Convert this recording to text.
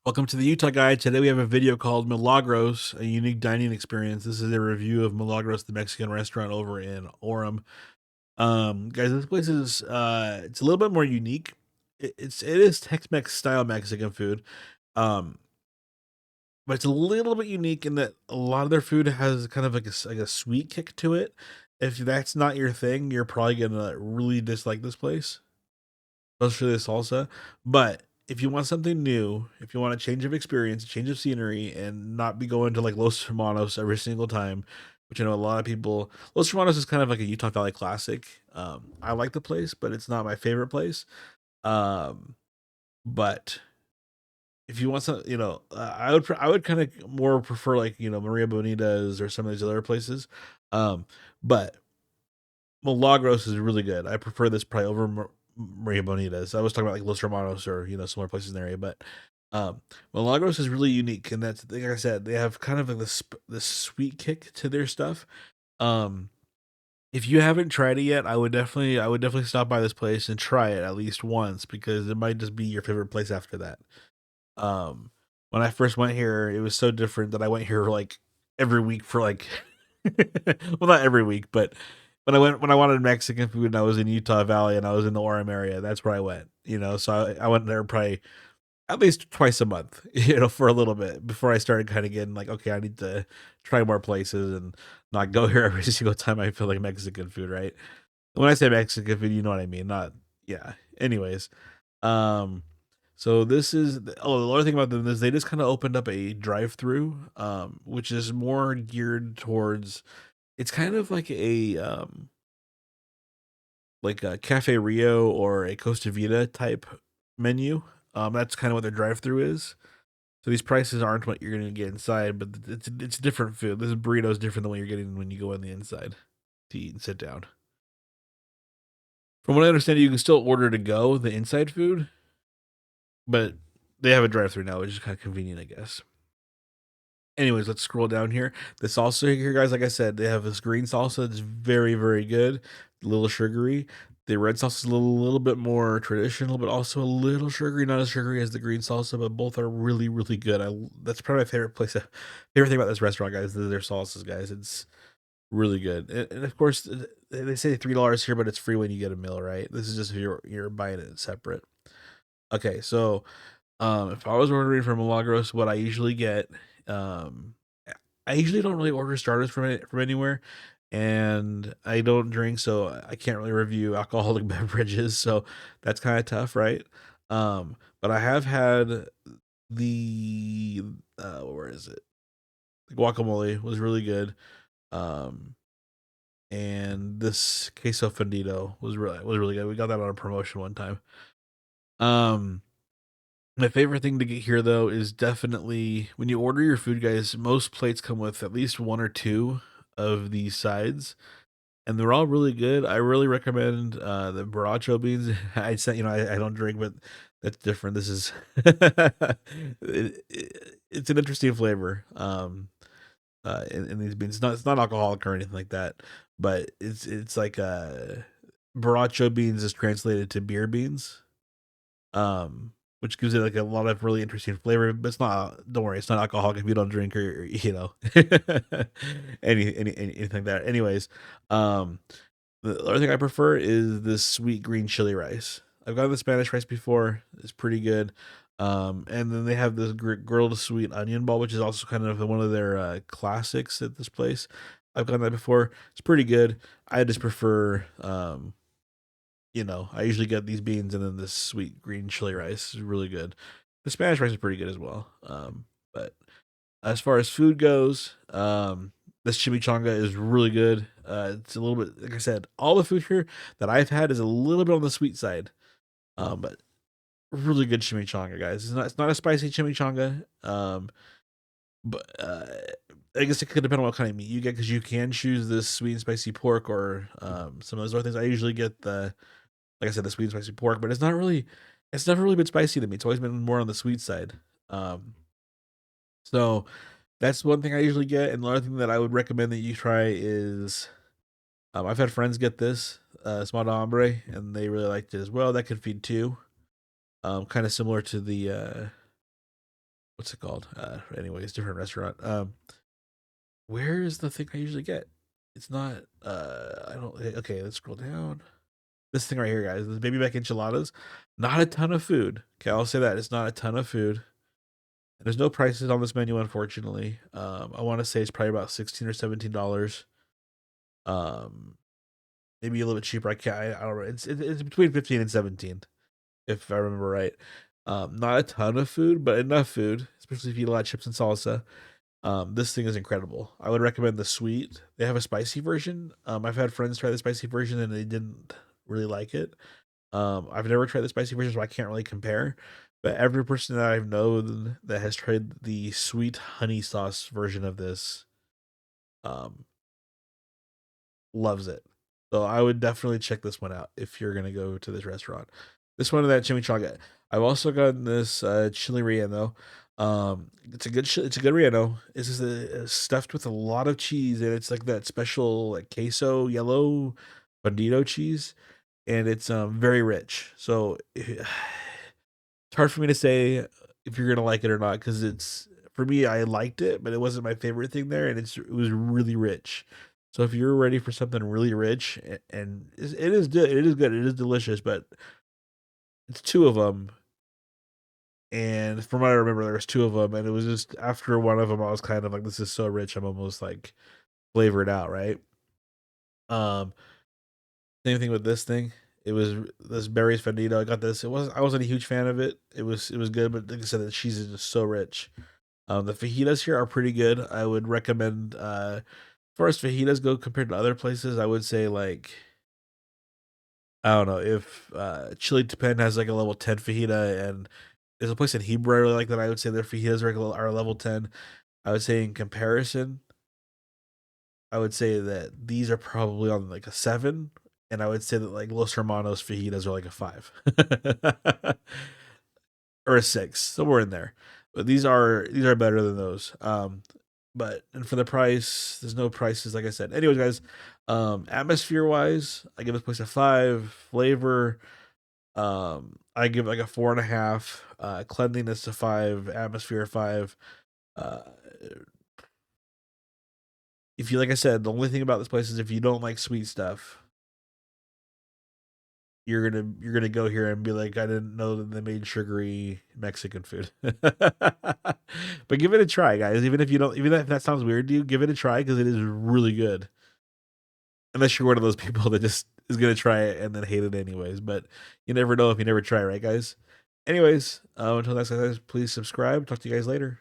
Welcome to the Utah Guide. Today we have a video called Milagros, a unique dining experience. This is a review of Milagros, the Mexican restaurant over in Orem. Guys, this place is it's a little bit more unique. It is Tex-Mex style Mexican food. Um, but it's a little bit unique in that a lot of their food has kind of like a sweet kick to it. If that's not your thing, you're probably gonna really dislike this place, especially the salsa. But if you want something new, if you want a change of experience, a change of scenery, and not be going to like Los Hermanos every single time, which I know a lot of people. Los Hermanos is kind of like a Utah Valley classic. I like the place, but it's not my favorite place. Um, but if you want some, I would kind of more prefer like Maria Bonita's or some of these other places. But Milagros is really good. I prefer this probably over Maria Bonita's. I was talking about like Los Hermanos or similar places in the area, but Milagros is really unique, and that's like I said, they have kind of like this sweet kick to their stuff. Um, if you haven't tried it yet, I would definitely stop by this place and try it at least once because it might just be your favorite place after that. Um, when I first went here, it was so different that I went here like every week for like, well, not every week, but when I wanted Mexican food and I was in Utah Valley and I was in the Orem area, that's where I went. So I went there probably at least twice a month, for a little bit before I started kind of getting like, okay, I need to try more places and not go here every single time I feel like Mexican food, right? When I say Mexican food, you know what I mean. Not yeah. Anyways, um, so this is the other thing about them is they just kind of opened up a drive-through, which is more geared towards. It's kind of like a Cafe Rio or a Costa Vida type menu. That's kind of what their drive-through is. So these prices aren't what you're gonna get inside, but it's different food. This burrito is different than what you're getting when you go on the inside to eat and sit down. From what I understand, you can still order to go the inside food, but they have a drive-through now, which is kind of convenient, I guess. Anyways, let's scroll down here. The salsa here, guys, like I said, they have this green salsa that's very, very good, a little sugary. The red salsa is a little bit more traditional, but also a little sugary, not as sugary as the green salsa, but both are really, really good. That's probably my favorite place. Favorite thing about this restaurant, guys, is their salsas, guys. It's really good, and of course, they say $3 here, but it's free when you get a meal, right? This is just if you're buying it separate. Okay, so if I was ordering from Milagros, what I usually get, um, I usually don't really order starters from anywhere, and I don't drink, so I can't really review alcoholic beverages. So that's kind of tough, right? But I have had the where is it? The guacamole was really good. Um, and this queso fundido was really good. We got that on a promotion one time. Um, My favorite thing to get here though is definitely when you order your food, guys. Most plates come with at least one or two of these sides, and they're all really good. I really recommend the borracho beans. I said, I don't drink, but that's different. This is it's an interesting flavor. In these beans, it's not alcoholic or anything like that, but it's like borracho beans is translated to beer beans, which gives it like a lot of really interesting flavor. But it's not. Don't worry, it's not alcoholic if you don't drink or anything like that. Anyways, um, the other thing I prefer is this sweet green chili rice. I've gotten the Spanish rice before; it's pretty good. And then they have this grilled sweet onion ball, which is also kind of one of their classics at this place. I've gotten that before; it's pretty good. I just prefer I usually get these beans and then this sweet green chili rice is really good. The Spanish rice is pretty good as well. But as far as food goes, this chimichanga is really good. It's a little bit, like I said, all the food here that I've had is a little bit on the sweet side. But really good chimichanga, guys. It's not a spicy chimichanga. But I guess it could depend on what kind of meat you get because you can choose this sweet and spicy pork or some of those other things. I usually get like I said, the sweet and spicy pork, but it's never really been spicy to me. It's always been more on the sweet side. Um, so that's one thing I usually get, and the other thing that I would recommend that you try is I've had friends get this small hombre, and they really liked it as well. That could feed two. Kind of similar to the what's it called? Anyways, different restaurant. Where is the thing I usually get? It's not. I don't. Okay, let's scroll down. This thing right here, guys. This baby back enchiladas. Not a ton of food. Okay, I'll say that it's not a ton of food. There's no prices on this menu, unfortunately. I want to say it's probably about $16 or $17. Um, maybe a little bit cheaper. I don't know. It's between 15 and 17, if I remember right. Not a ton of food, but enough food, especially if you eat a lot of chips and salsa. This thing is incredible. I would recommend the sweet. They have a spicy version. I've had friends try the spicy version and they didn't really like it. I've never tried the spicy version, so I can't really compare. But every person that I've known that has tried the sweet honey sauce version of this, um, loves it. So I would definitely check this one out if you're gonna go to this restaurant. This one of that chimichanga. I've also gotten this chili relleno. It's a good relleno. It's just stuffed with a lot of cheese, and it's like that special like queso yellow bandito cheese, and it's very rich. So it's hard for me to say if you're gonna like it or not because it's for me. I liked it, but it wasn't my favorite thing there, and it was really rich. So if you're ready for something really rich, and it is good, it is delicious, but it's two of them. And from what I remember, there was two of them, and it was just after one of them, I was kind of like, "This is so rich." I'm almost like flavored out, right? Um, Same thing with this thing. It was this berries fandito. I got this. I wasn't a huge fan of it. It was good, but like I said, the cheese is just so rich. The fajitas here are pretty good. I would recommend. As far as fajitas go, compared to other places, I would say like I don't know if Chili Japan has like a level 10 fajita, and there's a place in Hebrew I really like that. I would say their fajitas are level 10. I would say in comparison, I would say that these are probably on like a 7, and I would say that like Los Hermanos fajitas are like a 5 or a 6, somewhere in there. But these are better than those. But and for the price, there's no prices like I said. Anyways, guys, atmosphere wise, I give this place a 5. Flavor, I give like a 4.5. Cleanliness a 5. Atmosphere a 5. Uh, if you like I said, the only thing about this place is if you don't like sweet stuff, you're gonna go here and be like, I didn't know that they made sugary Mexican food. But give it a try, guys. Even if you don't, even if that sounds weird to you, give it a try because it is really good. Unless you're one of those people that just is gonna try it and then hate it anyways. But you never know if you never try, right, guys? Anyways, until next time, guys, please subscribe. Talk to you guys later.